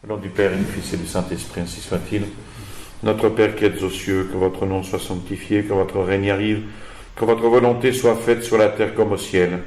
Au nom du Père et du Fils et du Saint-Esprit, ainsi soit-il. Notre Père qui êtes aux cieux, que votre nom soit sanctifié, que votre règne arrive, que votre volonté soit faite sur la terre comme au ciel.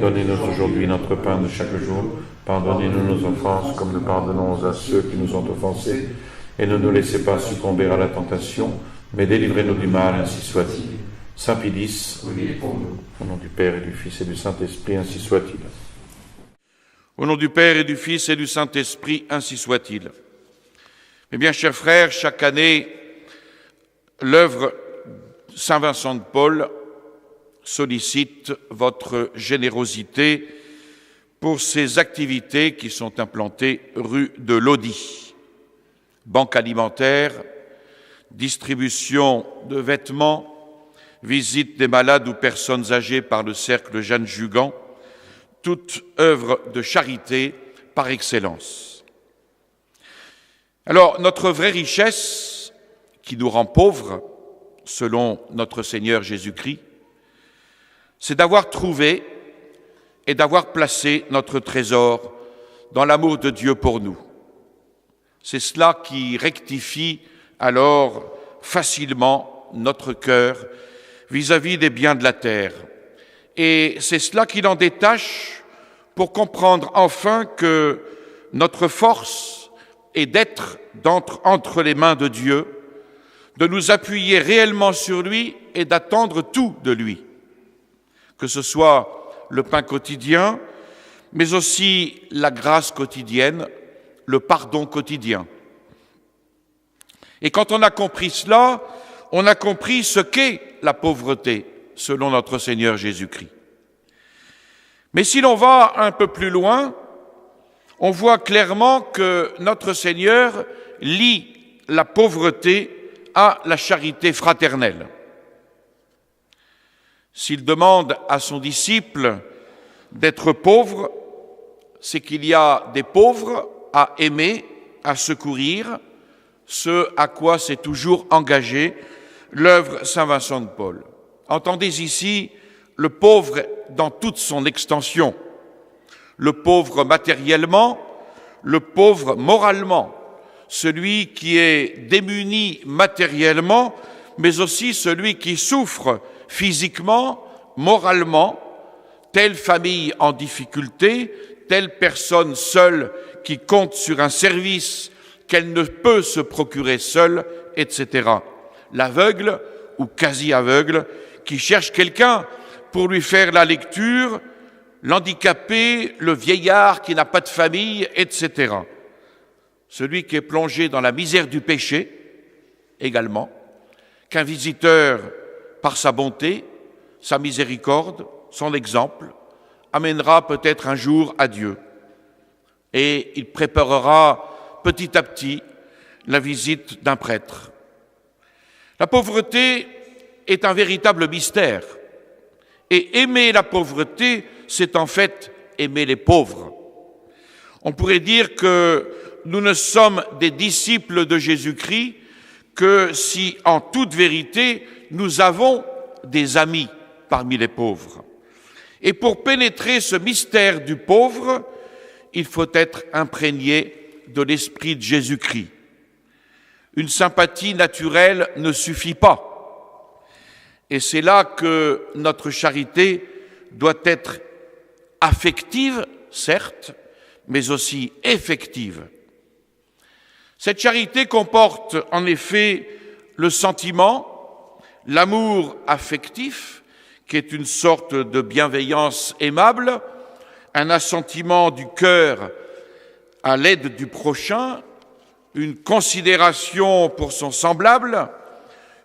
Donnez-nous aujourd'hui notre pain de chaque jour. Pardonnez-nous nos offenses, comme nous pardonnons à ceux qui nous ont offensés. Et ne nous laissez pas succomber à la tentation, mais délivrez-nous du mal, ainsi soit-il. Saint Pédis, au nom du Père et du Fils et du Saint-Esprit, ainsi soit-il. Au nom du Père et du Fils et du Saint-Esprit, ainsi soit-il. Mes bien chers frères, chaque année, l'œuvre Saint Vincent de Paul sollicite votre générosité pour ces activités qui sont implantées rue de Lodi. Banque alimentaire, distribution de vêtements, visite des malades ou personnes âgées par le cercle Jeanne Jugan, toute œuvre de charité par excellence. Alors, notre vraie richesse, qui nous rend pauvres, selon notre Seigneur Jésus-Christ, c'est d'avoir trouvé et d'avoir placé notre trésor dans l'amour de Dieu pour nous. C'est cela qui rectifie alors facilement notre cœur vis-à-vis des biens de la terre. Et c'est cela qui l'en détache pour comprendre enfin que notre force est d'être entre les mains de Dieu, de nous appuyer réellement sur lui et d'attendre tout de lui, que ce soit le pain quotidien, mais aussi la grâce quotidienne, le pardon quotidien. Et quand on a compris cela, on a compris ce qu'est la pauvreté, selon notre Seigneur Jésus-Christ. Mais si l'on va un peu plus loin, on voit clairement que notre Seigneur lie la pauvreté à la charité fraternelle. S'il demande à son disciple d'être pauvre, c'est qu'il y a des pauvres à aimer, à secourir, ce à quoi s'est toujours engagé l'œuvre Saint Vincent de Paul. Entendez ici le pauvre dans toute son extension, le pauvre matériellement, le pauvre moralement, celui qui est démuni matériellement, mais aussi celui qui souffre physiquement, moralement, telle famille en difficulté, telle personne seule qui compte sur un service qu'elle ne peut se procurer seule, etc. L'aveugle ou quasi-aveugle qui cherche quelqu'un pour lui faire la lecture, l'handicapé, le vieillard qui n'a pas de famille, etc. Celui qui est plongé dans la misère du péché, également, qu'un visiteur, par sa bonté, sa miséricorde, son exemple, amènera peut-être un jour à Dieu. Et il préparera petit à petit la visite d'un prêtre. La pauvreté est un véritable mystère. Et aimer la pauvreté, c'est en fait aimer les pauvres. On pourrait dire que nous ne sommes des disciples de Jésus-Christ que si, en toute vérité, nous avons des amis parmi les pauvres. Et pour pénétrer ce mystère du pauvre, il faut être imprégné de l'esprit de Jésus-Christ. Une sympathie naturelle ne suffit pas. Et c'est là que notre charité doit être affective, certes, mais aussi effective. Cette charité comporte en effet le sentiment, l'amour affectif, qui est une sorte de bienveillance aimable, un assentiment du cœur à l'aide du prochain, une considération pour son semblable,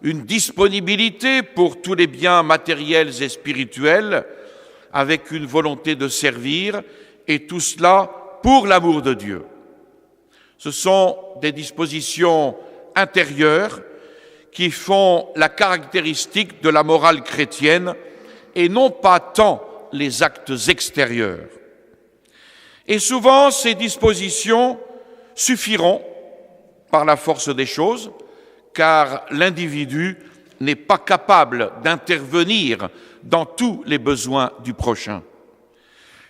une disponibilité pour tous les biens matériels et spirituels, avec une volonté de servir, et tout cela pour l'amour de Dieu. Ce sont des dispositions intérieures qui font la caractéristique de la morale chrétienne et non pas tant les actes extérieurs. Et souvent, ces dispositions suffiront par la force des choses, car l'individu n'est pas capable d'intervenir dans tous les besoins du prochain.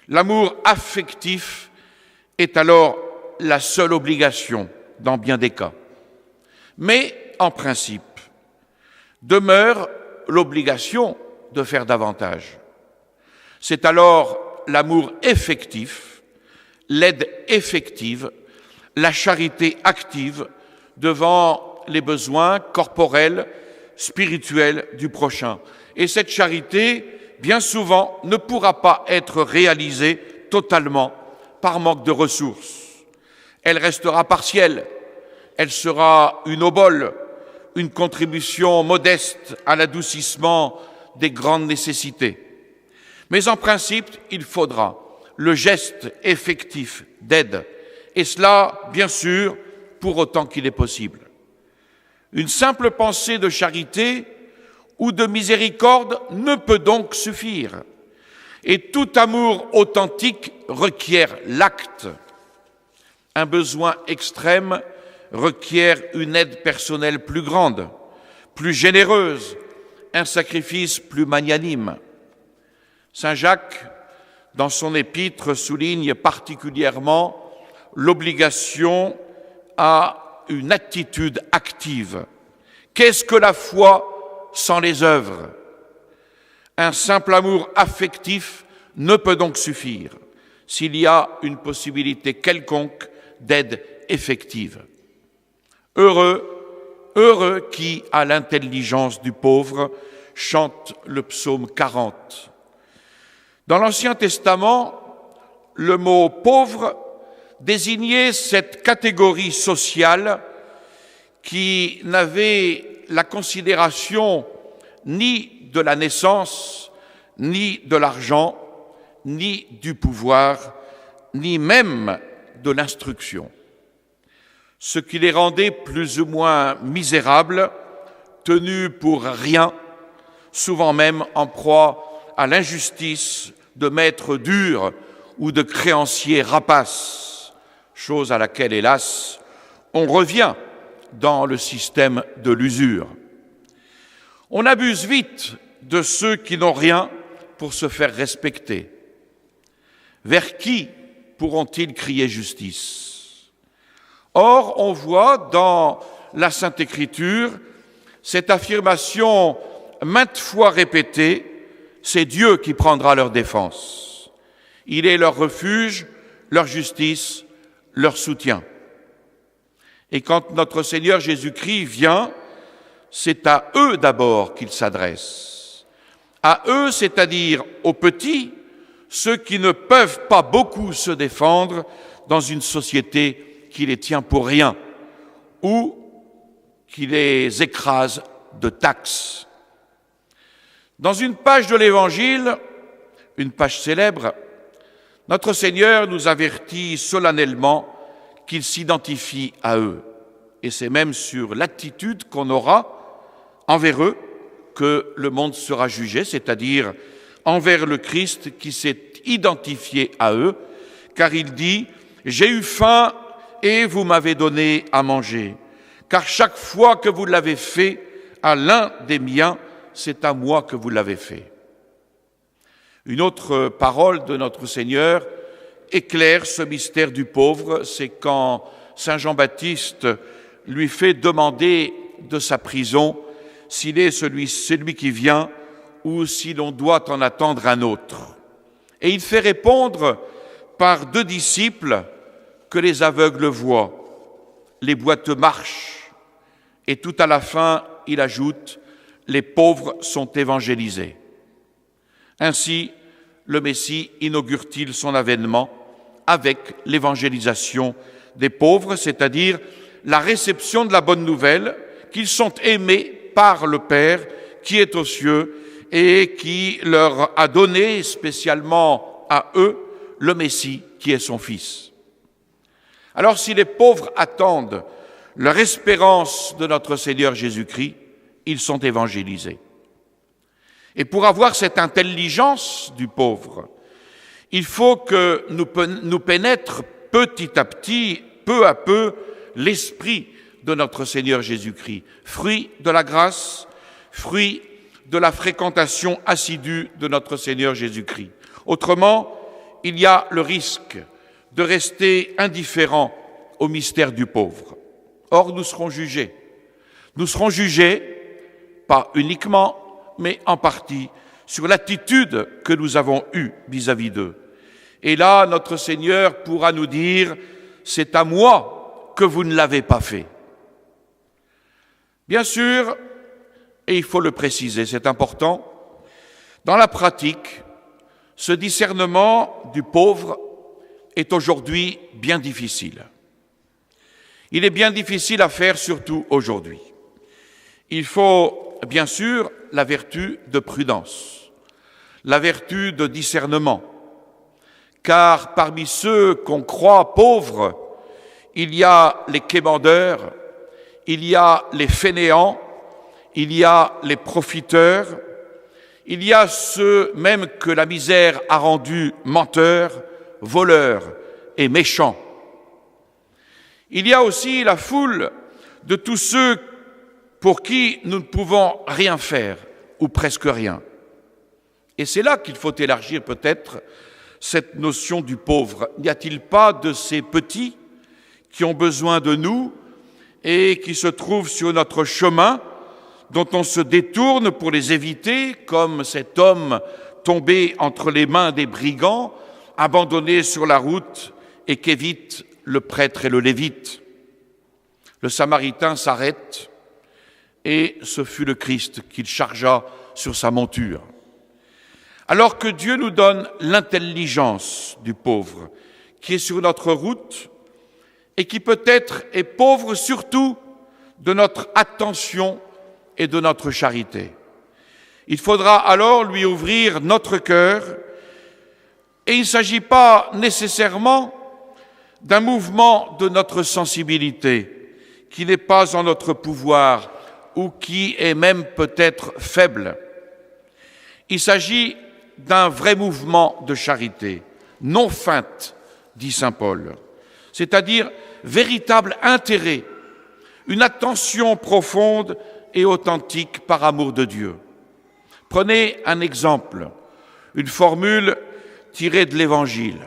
L'amour affectif est alors la seule obligation dans bien des cas. Mais, en principe, demeure l'obligation de faire davantage. C'est alors l'amour effectif, l'aide effective, la charité active devant les besoins corporels, spirituels du prochain. Et cette charité, bien souvent, ne pourra pas être réalisée totalement par manque de ressources. Elle restera partielle, elle sera une obole, une contribution modeste à l'adoucissement des grandes nécessités. Mais en principe, il faudra le geste effectif d'aide, et cela, bien sûr, pour autant qu'il est possible. Une simple pensée de charité ou de miséricorde ne peut donc suffire, et tout amour authentique requiert l'acte. Un besoin extrême requiert une aide personnelle plus grande, plus généreuse, un sacrifice plus magnanime. Saint Jacques, dans son épître, souligne particulièrement l'obligation à une attitude active. Qu'est-ce que la foi sans les œuvres? Un simple amour affectif ne peut donc suffire s'il y a une possibilité quelconque d'aide effective. Heureux qui, à l'intelligence du pauvre, chante le psaume 40. Dans l'Ancien Testament, le mot pauvre désignait cette catégorie sociale qui n'avait la considération ni de la naissance, ni de l'argent, ni du pouvoir, ni même de l'instruction. Ce qui les rendait plus ou moins misérables, tenus pour rien, souvent même en proie à l'injustice de maîtres durs ou de créanciers rapaces, chose à laquelle, hélas, on revient dans le système de l'usure. On abuse vite de ceux qui n'ont rien pour se faire respecter. Vers qui pourront-ils crier justice? Or, on voit dans la Sainte Écriture cette affirmation maintes fois répétée, c'est Dieu qui prendra leur défense. Il est leur refuge, leur justice, leur soutien. Et quand notre Seigneur Jésus-Christ vient, c'est à eux d'abord qu'il s'adresse. À eux, c'est-à-dire aux petits, ceux qui ne peuvent pas beaucoup se défendre dans une société qui les tient pour rien ou qui les écrase de taxes. Dans une page de l'Évangile, une page célèbre, notre Seigneur nous avertit solennellement qu'il s'identifie à eux. Et c'est même sur l'attitude qu'on aura envers eux que le monde sera jugé, c'est-à-dire envers le Christ qui s'est identifié à eux, car il dit « J'ai eu faim et vous m'avez donné à manger, car chaque fois que vous l'avez fait à l'un des miens, c'est à moi que vous l'avez fait. » Une autre parole de notre Seigneur éclaire ce mystère du pauvre, c'est quand Saint Jean-Baptiste lui fait demander de sa prison s'il est celui qui vient ou si l'on doit en attendre un autre. Et il fait répondre par 2 disciples que les aveugles voient, les boiteux marchent, et tout à la fin, il ajoute « les pauvres sont évangélisés ». Ainsi, le Messie inaugure-t-il son avènement avec l'évangélisation des pauvres, c'est-à-dire la réception de la bonne nouvelle qu'ils sont aimés par le Père qui est aux cieux et qui leur a donné spécialement à eux le Messie qui est son Fils. Alors si les pauvres attendent leur espérance de notre Seigneur Jésus-Christ, ils sont évangélisés. Et pour avoir cette intelligence du pauvre, il faut que nous pénètre petit à petit, peu à peu, l'esprit de notre Seigneur Jésus-Christ, fruit de la grâce, fruit de la fréquentation assidue de notre Seigneur Jésus-Christ. Autrement, il y a le risque de rester indifférent au mystère du pauvre. Or, nous serons jugés. Nous serons jugés, pas uniquement, mais en partie, sur l'attitude que nous avons eue vis-à-vis d'eux. Et là, notre Seigneur pourra nous dire, c'est à moi que vous ne l'avez pas fait. Bien sûr, et il faut le préciser, c'est important, dans la pratique, ce discernement du pauvre est aujourd'hui bien difficile. Il est bien difficile à faire, surtout aujourd'hui. Il faut, bien sûr, la vertu de prudence, la vertu de discernement, car parmi ceux qu'on croit pauvres, il y a les quémandeurs, il y a les fainéants, il y a les profiteurs, il y a ceux même que la misère a rendus menteurs, voleurs et méchants. Il y a aussi la foule de tous ceux pour qui nous ne pouvons rien faire, ou presque rien. Et c'est là qu'il faut élargir peut-être cette notion du pauvre. N'y a-t-il pas de ces petits qui ont besoin de nous et qui se trouvent sur notre chemin, dont on se détourne pour les éviter, comme cet homme tombé entre les mains des brigands, abandonné sur la route et qu'évitent le prêtre et le lévite. Le Samaritain s'arrête et ce fut le Christ qu'il chargea sur sa monture. Alors que Dieu nous donne l'intelligence du pauvre qui est sur notre route et qui peut-être est pauvre surtout de notre attention et de notre charité. Il faudra alors lui ouvrir notre cœur et il ne s'agit pas nécessairement d'un mouvement de notre sensibilité qui n'est pas en notre pouvoir ou qui est même peut-être faible. Il s'agit d'un vrai mouvement de charité, non feinte, dit saint Paul, c'est-à-dire véritable intérêt, une attention profonde et authentique par amour de Dieu. Prenez un exemple, une formule tirée de l'Évangile.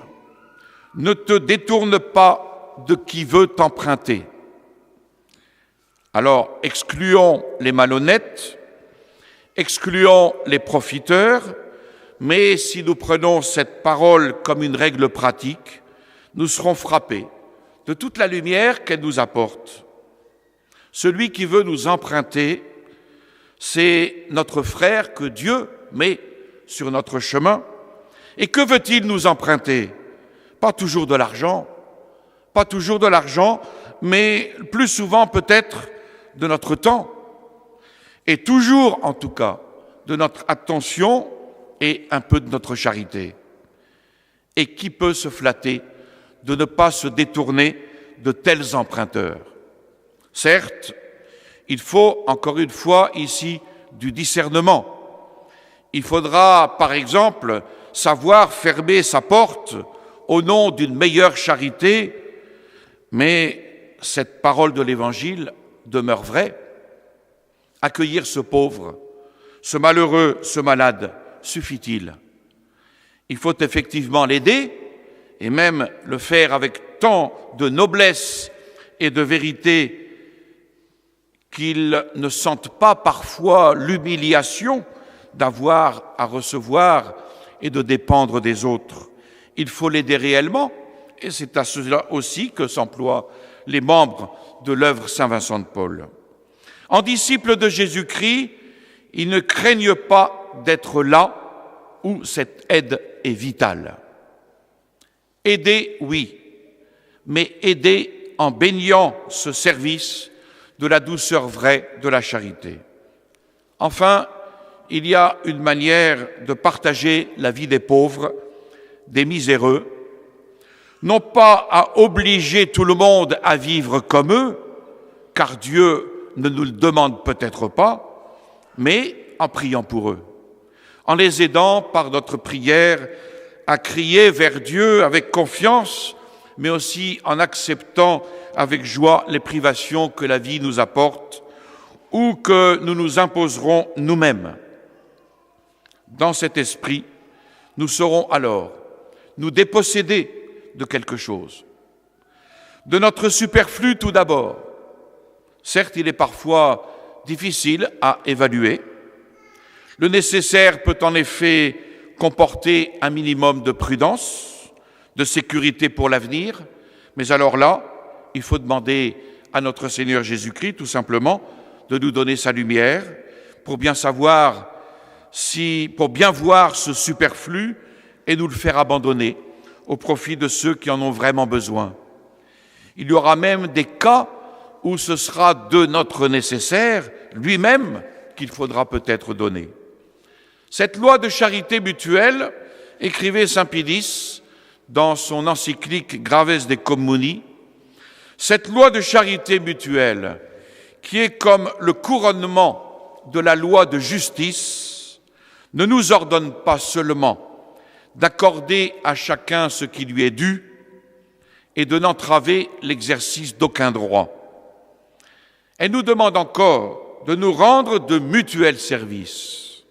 Ne te détourne pas de qui veut t'emprunter. Alors, excluons les malhonnêtes, excluons les profiteurs, mais si nous prenons cette parole comme une règle pratique, nous serons frappés de toute la lumière qu'elle nous apporte. Celui qui veut nous emprunter, c'est notre frère que Dieu met sur notre chemin. Et que veut-il nous emprunter? Pas toujours de l'argent, mais plus souvent peut-être de notre temps, et toujours en tout cas de notre attention et un peu de notre charité. Et qui peut se flatter de ne pas se détourner de tels emprunteurs? Certes, il faut encore une fois ici du discernement. Il faudra par exemple savoir fermer sa porte au nom d'une meilleure charité, mais cette parole de l'Évangile demeure vraie. Accueillir ce pauvre, ce malheureux, ce malade, suffit-il? Il faut effectivement l'aider, et même le faire avec tant de noblesse et de vérité qu'il ne sente pas parfois l'humiliation d'avoir à recevoir et de dépendre des autres. Il faut l'aider réellement, et c'est à cela aussi que s'emploient les membres de l'œuvre Saint-Vincent de Paul. En disciples de Jésus-Christ, ils ne craignent pas d'être là où cette aide est vitale. Aider, oui, mais aider en baignant ce service de la douceur vraie de la charité. Enfin, il y a une manière de partager la vie des pauvres, des miséreux, non pas à obliger tout le monde à vivre comme eux, car Dieu ne nous le demande peut-être pas, mais en priant pour eux, en les aidant par notre prière à crier vers Dieu avec confiance, mais aussi en acceptant avec joie les privations que la vie nous apporte ou que nous nous imposerons nous-mêmes. Dans cet esprit, nous saurons alors nous déposséder de quelque chose. De notre superflu tout d'abord. Certes, il est parfois difficile à évaluer. Le nécessaire peut en effet comporter un minimum de prudence, de sécurité pour l'avenir, mais alors là, il faut demander à notre Seigneur Jésus-Christ tout simplement de nous donner sa lumière pour bien savoir pour bien voir ce superflu et nous le faire abandonner au profit de ceux qui en ont vraiment besoin. Il y aura même des cas où ce sera de notre nécessaire lui-même qu'il faudra peut-être donner. Cette loi de charité mutuelle, écrivait saint Pie X dans son encyclique Graves de Communi, cette loi de charité mutuelle, qui est comme le couronnement de la loi de justice, ne nous ordonne pas seulement d'accorder à chacun ce qui lui est dû et de n'entraver l'exercice d'aucun droit. Elle nous demande encore de nous rendre de mutuels services,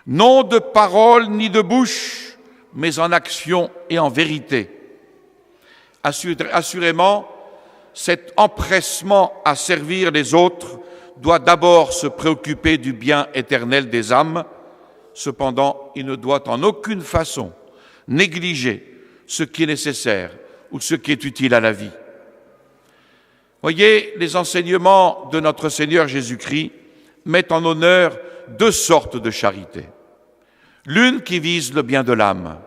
non de parole ni de bouche, mais en action et en vérité. Assurément, cet empressement à servir les autres doit d'abord se préoccuper du bien éternel des âmes. Cependant, il ne doit en aucune façon négliger ce qui est nécessaire ou ce qui est utile à la vie. Voyez, les enseignements de notre Seigneur Jésus-Christ mettent en honneur deux sortes de charité. L'une qui vise le bien de l'âme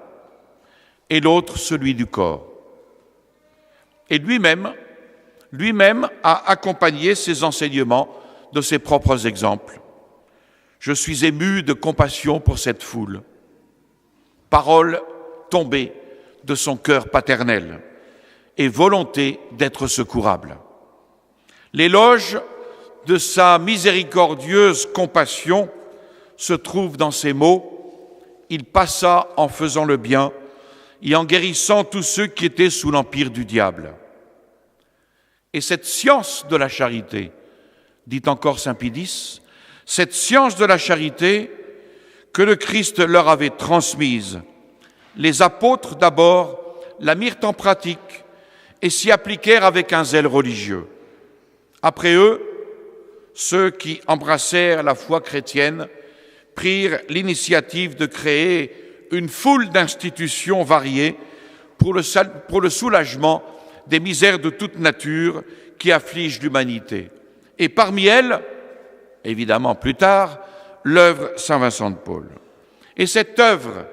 et l'autre celui du corps. Et lui-même a accompagné ces enseignements de ses propres exemples. Je suis ému de compassion pour cette foule. Parole tombée de son cœur paternel et volonté d'être secourable. L'éloge de sa miséricordieuse compassion se trouve dans ces mots. Il passa en faisant le bien et en guérissant tous ceux qui étaient sous l'empire du diable. Et cette science de la charité, dit encore saint Pie X, cette science de la charité que le Christ leur avait transmise, les apôtres d'abord la mirent en pratique et s'y appliquèrent avec un zèle religieux. Après eux, ceux qui embrassèrent la foi chrétienne prirent l'initiative de créer une foule d'institutions variées pour le soulagement des misères de toute nature qui affligent l'humanité. Et parmi elles, évidemment plus tard, l'œuvre Saint Vincent de Paul. Et cette œuvre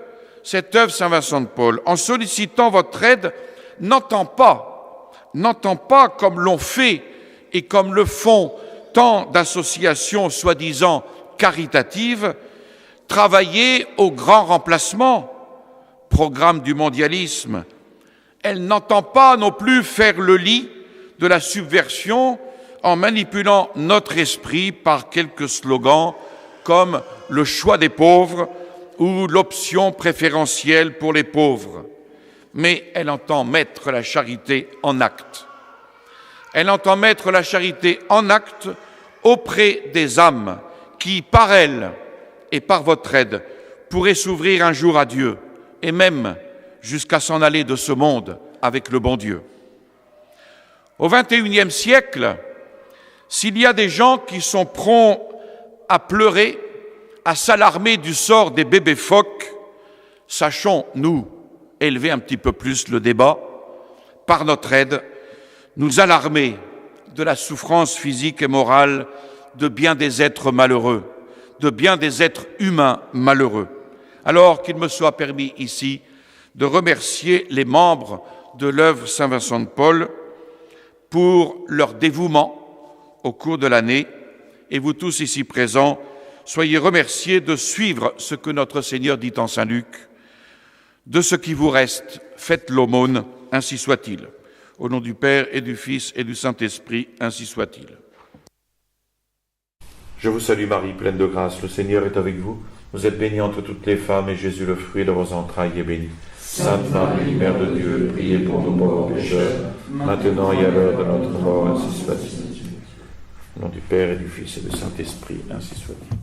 Saint Vincent de Paul, en sollicitant votre aide, n'entend pas comme l'ont fait et comme le font tant d'associations soi-disant caritatives, travailler au grand remplacement, programme du mondialisme. Elle n'entend pas non plus faire le lit de la subversion en manipulant notre esprit par quelques slogans comme le choix des pauvres ou l'option préférentielle pour les pauvres. Mais elle entend mettre la charité en acte. Elle entend mettre la charité en acte auprès des âmes qui, par elle et par votre aide, pourraient s'ouvrir un jour à Dieu et même jusqu'à s'en aller de ce monde avec le bon Dieu. Au XXIe siècle, s'il y a des gens qui sont prompts à pleurer, à s'alarmer du sort des bébés phoques, sachons, nous, élever un petit peu plus le débat, par notre aide, nous alarmer de la souffrance physique et morale de bien des êtres malheureux, de bien des êtres humains malheureux. Alors qu'il me soit permis ici de remercier les membres de l'œuvre Saint Vincent de Paul pour leur dévouement au cours de l'année, et vous tous ici présents, soyez remerciés de suivre ce que notre Seigneur dit en Saint Luc. De ce qui vous reste, faites l'aumône, ainsi soit-il. Au nom du Père et du Fils et du Saint-Esprit, ainsi soit-il. Je vous salue Marie, pleine de grâce, le Seigneur est avec vous. Vous êtes bénie entre toutes les femmes, et Jésus, le fruit de vos entrailles, est béni. Sainte Marie, Mère de Dieu, priez pour nous pauvres pécheurs, maintenant et à l'heure de notre mort, ainsi soit-il. Au nom du Père et du Fils et du Saint-Esprit, ainsi soit-il.